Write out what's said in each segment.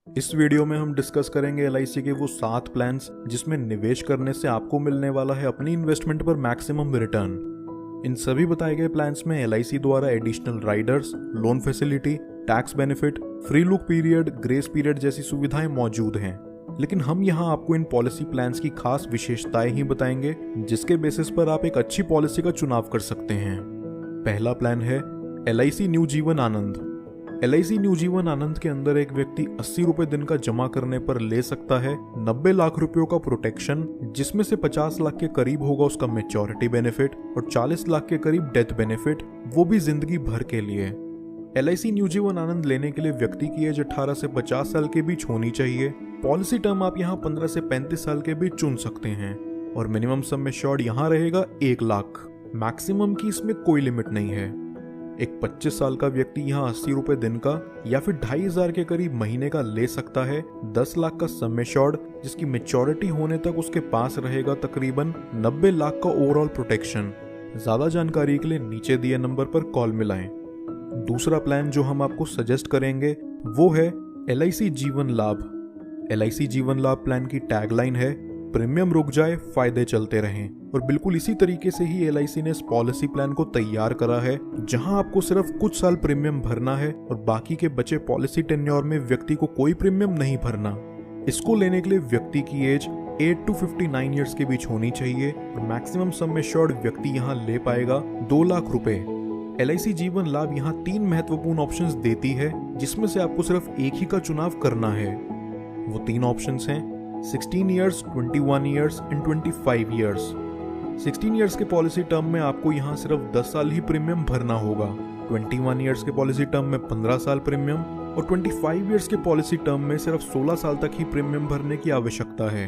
इस वीडियो में हम डिस्कस करेंगे एलआईसी के वो 7 प्लान्स जिसमें निवेश करने से आपको मिलने वाला है अपनी इन्वेस्टमेंट पर मैक्सिमम रिटर्न। इन सभी बताए गए प्लान्स में एलआईसी द्वारा additional Riders, loan facility, tax benefit, free look period, grace period जैसी सुविधाएं मौजूद हैं। लेकिन हम यहाँ आपको इन पॉलिसी प्लान्स की खास विशेषताएं ही बताएंगे जिसके बेसिस पर आप एक अच्छी पॉलिसी का चुनाव कर सकते हैं। पहला प्लान है LIC new Jeevan Anand. LIC new Jeevan Anand के अंदर एक व्यक्ति 80 रुपए दिन का जमा करने पर ले सकता है 90 लाख रुपयों का प्रोटेक्शन, जिसमें से 50 लाख के करीब होगा उसका मैच्योरिटी बेनिफिट और 40 लाख के करीब डेथ बेनिफिट, वो भी जिंदगी भर के लिए। एलआईसी न्यू जीवन आनंद लेने के लिए व्यक्ति की एज 18 से 50 साल के बीच होनी चाहिए। पॉलिसी टर्म आप यहाँ 15 से 35 साल के बीच चुन सकते हैं और मिनिमम सम एश्योर्ड यहाँ रहेगा 1 लाख। मैक्सिमम की इसमें कोई लिमिट नहीं है। एक 25 साल का व्यक्ति यहाँ 80 रुपए दिन का या फिर 2,500 के करीब महीने का ले सकता है 10 लाख का सम एश्योर्ड, जिसकी मैच्योरिटी होने तक उसके पास रहेगा तकरीबन 90 लाख का ओवरऑल प्रोटेक्शन। ज्यादा जानकारी के लिए नीचे दिए नंबर पर कॉल मिलाएं। दूसरा प्लान जो हम आपको सजेस्ट करेंगे वो है एलआईसी जीवन लाभ। एलआईसी जीवन लाभ प्लान की टैगलाइन है प्रीमियम रुक जाए, फायदे चलते रहें। और बिल्कुल इसी तरीके से ही एलआईसी ने इस पॉलिसी प्लान को तैयार करा है, जहां आपको सिर्फ कुछ साल प्रीमियम भरना है और बाकी के बचे पॉलिसी टेन्योर में व्यक्ति को कोई प्रीमियम नहीं भरना। इसको लेने के लिए व्यक्ति की एज 8 to 59 ईयर्स के बीच होनी चाहिए और मैक्सिमम सम एश्योर्ड व्यक्ति यहाँ ले पाएगा 2 लाख रुपए। एलआईसी जीवन लाभ यहाँ 3 महत्वपूर्ण ऑप्शंस देती है, जिसमें से आपको सिर्फ एक ही का चुनाव करना है। वो 3 ऑप्शंस हैं 16 years, 21 years and 25 years. 16 years के पॉलिसी टर्म में आपको यहाँ सिर्फ 10 साल ही प्रीमियम भरना होगा। 21 ईयर्स के पॉलिसी टर्म में 15 साल प्रीमियम और 25 ईयर्स के पॉलिसी टर्म में सिर्फ 16 साल तक ही प्रीमियम भरने की आवश्यकता है।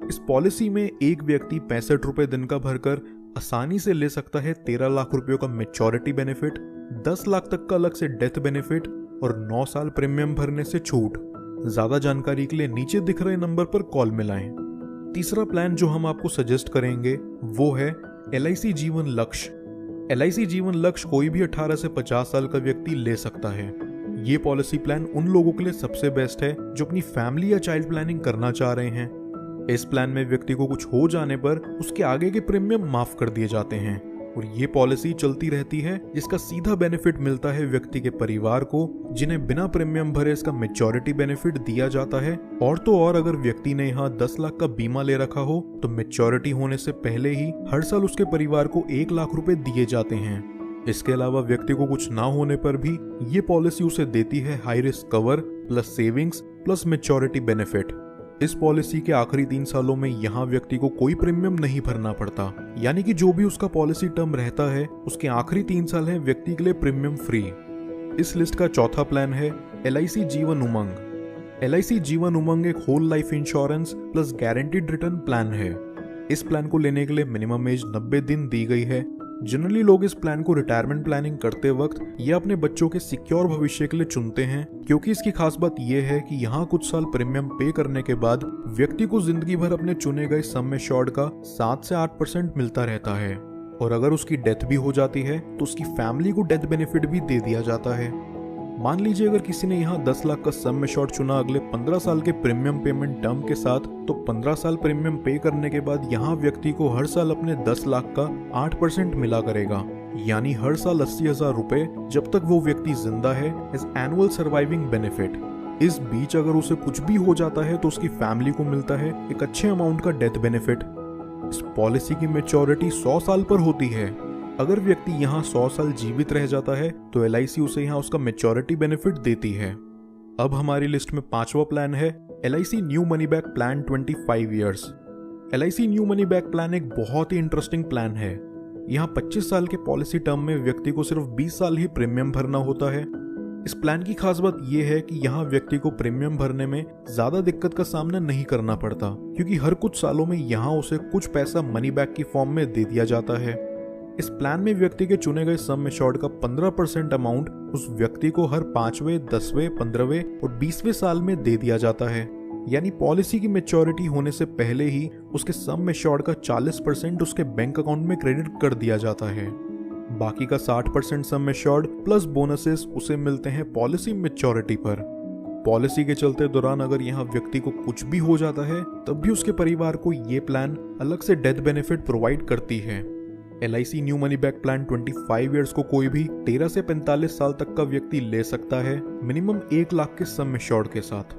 इस पॉलिसी में एक व्यक्ति 65 रुपए दिन का भरकर आसानी से ले सकता है 13 लाख रुपयों का मैच्योरिटी बेनिफिट, 10 लाख तक का अलग से डेथ बेनिफिट और 9 साल प्रीमियम भरने से छूट। ज्यादा जानकारी के लिए नीचे दिख रहे नंबर पर कॉल मिलाएं। तीसरा प्लान जो हम आपको सजेस्ट करेंगे वो है एलआईसी जीवन लक्ष्य। एलआईसी जीवन लक्ष्य कोई भी 18 से 50 साल का व्यक्ति ले सकता है। ये पॉलिसी प्लान उन लोगों के लिए सबसे बेस्ट है जो अपनी फैमिली या चाइल्ड प्लानिंग करना चाह रहे हैं। इस प्लान में व्यक्ति को कुछ हो जाने पर उसके आगे के प्रीमियम माफ कर दिए जाते हैं और ये पॉलिसी चलती रहती है, जिसका सीधा बेनिफिट मिलता है व्यक्ति के परिवार को, जिन्हें बिना प्रीमियम भरे इसका मैच्योरिटी बेनिफिट दिया जाता है। और तो और अगर व्यक्ति ने यहाँ 10 लाख का बीमा ले रखा हो तो मैच्योरिटी होने से पहले ही हर साल उसके परिवार को 1 लाख रुपए दिए जाते हैं। इसके अलावा व्यक्ति को कुछ ना होने पर भी ये पॉलिसी उसे देती है high risk cover plus savings plus maturity benefit. इस पॉलिसी के आखिरी 3 सालों में यहाँ व्यक्ति को कोई प्रीमियम नहीं भरना पड़ता, यानी कि जो भी उसका पॉलिसी टर्म रहता है उसके आखिरी 3 साल है व्यक्ति के लिए प्रीमियम फ्री। इस लिस्ट का चौथा प्लान है एलआईसी जीवन उमंग। एलआईसी जीवन उमंग एक whole life insurance plus guaranteed return plan है। इस प्लान को लेने के लिए मिनिमम एज 90 दिन दी गई है। जनरली लोग इस प्लान को रिटायरमेंट प्लानिंग करते वक्त या अपने बच्चों के सिक्योर भविष्य के लिए चुनते हैं, क्योंकि इसकी खास बात यह है कि यहाँ कुछ साल प्रीमियम पे करने के बाद व्यक्ति को जिंदगी भर अपने चुने गए सम एश्योर्ड का 7 से 8% मिलता रहता है और अगर उसकी डेथ भी हो जाती है तो उसकी फैमिली को डेथ बेनिफिट भी दे दिया जाता है। मान लीजिए अगर किसी ने यहाँ 10 लाख का सम एश्योर्ड चुना अगले 15 साल के प्रीमियम पेमेंट टर्म के साथ, तो 15 साल प्रीमियम पे करने के बाद यहाँ व्यक्ति को हर साल अपने 10 लाख का 8% मिला करेगा, यानी हर साल 80,000 रुपए जब तक वो व्यक्ति जिंदा है एज एनुअल सर्वाइविंग बेनिफिट। इस बीच अगर उसे कुछ भी हो जाता है तो उसकी फैमिली को मिलता है एक अच्छे अमाउंट का डेथ बेनिफिट। इस पॉलिसी की मैच्योरिटी 100 साल पर होती है। अगर व्यक्ति यहाँ 100 साल जीवित रह जाता है तो एलआईसी उसे यहाँ उसका मैच्योरिटी बेनिफिट देती है। अब हमारी लिस्ट में 5वां प्लान है LIC new money back plan 25 years. LIC new money back plan एक बहुत ही इंटरेस्टिंग प्लान है। यहाँ 25 साल के पॉलिसी टर्म में व्यक्ति को सिर्फ 20 साल ही प्रीमियम भरना होता है। इस प्लान की खास बात यह है कि यहाँ व्यक्ति को प्रीमियम भरने में ज्यादा दिक्कत का सामना नहीं करना पड़ता, क्योंकि हर कुछ सालों में यहाँ उसे कुछ पैसा मनी बैक की फॉर्म में दे दिया जाता है। इस प्लान में व्यक्ति के चुने गए सम एश्योर्ड का 15% अमाउंट उस व्यक्ति को हर 5वें, 10वें, 15वें और 20वें साल में दे दिया जाता है, यानी पॉलिसी की मैच्योरिटी होने से पहले ही उसके सम एश्योर्ड का 40% उसके बैंक अकाउंट में क्रेडिट कर दिया जाता है। बाकी का 60% सम एश्योर्ड प्लस बोनसेस उसे मिलते हैं पॉलिसी मैच्योरिटी पर। पॉलिसी के चलते दौरान अगर यहाँ व्यक्ति को कुछ भी हो जाता है तब भी उसके परिवार को ये प्लान अलग से डेथ बेनिफिट प्रोवाइड करती है। LIC new money back plan 25 years को कोई भी 13 से 45 साल तक का व्यक्ति ले सकता है, मिनिमम 1 लाख के सम एश्योर्ड के साथ।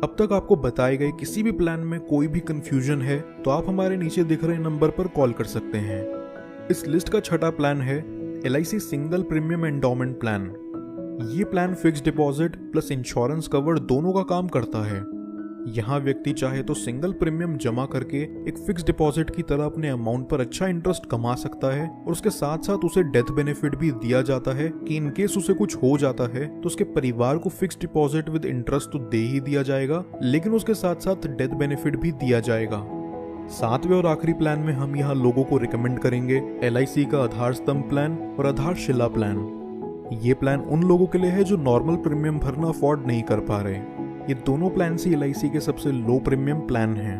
अब तक आपको बताए गए किसी भी प्लान में कोई भी कंफ्यूजन है तो आप हमारे नीचे दिख रहे नंबर पर कॉल कर सकते हैं। इस लिस्ट का छठा प्लान है LIC single premium endowment plan. ये plan fix deposit plus insurance cover दोनों का काम करता है। यहाँ व्यक्ति चाहे तो सिंगल प्रीमियम जमा करके एक फिक्स डिपॉजिट की तरह अपने अमाउंट पर अच्छा इंटरेस्ट कमा सकता है और उसके साथ साथ उसे डेथ बेनिफिट भी दिया जाता है कि इन केस उसे कुछ हो जाता है तो उसके परिवार को फिक्स डिपॉजिट विद इंटरेस्ट तो दे ही दिया जाएगा, लेकिन उसके साथ साथ डेथ बेनिफिट भी दिया जाएगा। सातवें और आखिरी प्लान में हम यहाँ लोगों को रिकमेंड करेंगे LIC का आधार स्तंभ प्लान और आधारशिला प्लान। ये प्लान उन लोगों के लिए है जो नॉर्मल प्रीमियम भरना अफोर्ड नहीं कर पा रहे। ये दोनों प्लान ही LIC के सबसे लो प्रीमियम प्लान हैं।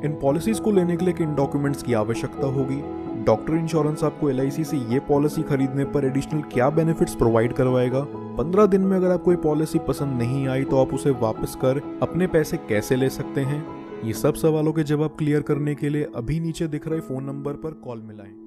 इन पॉलिसीज को लेने के लिए किन डॉक्यूमेंट्स की आवश्यकता होगी? डॉक्टर इंश्योरेंस आपको LIC से ये पॉलिसी खरीदने पर एडिशनल क्या बेनिफिट्स प्रोवाइड करवाएगा? 15 दिन में अगर आपको ये पॉलिसी पसंद नहीं आई तो आप उसे वापस कर अपने पैसे कैसे ले सकते हैं? ये सब सवालों के जवाब क्लियर करने के लिए अभी नीचे दिख रहे फोन नंबर पर कॉल मिलाएं।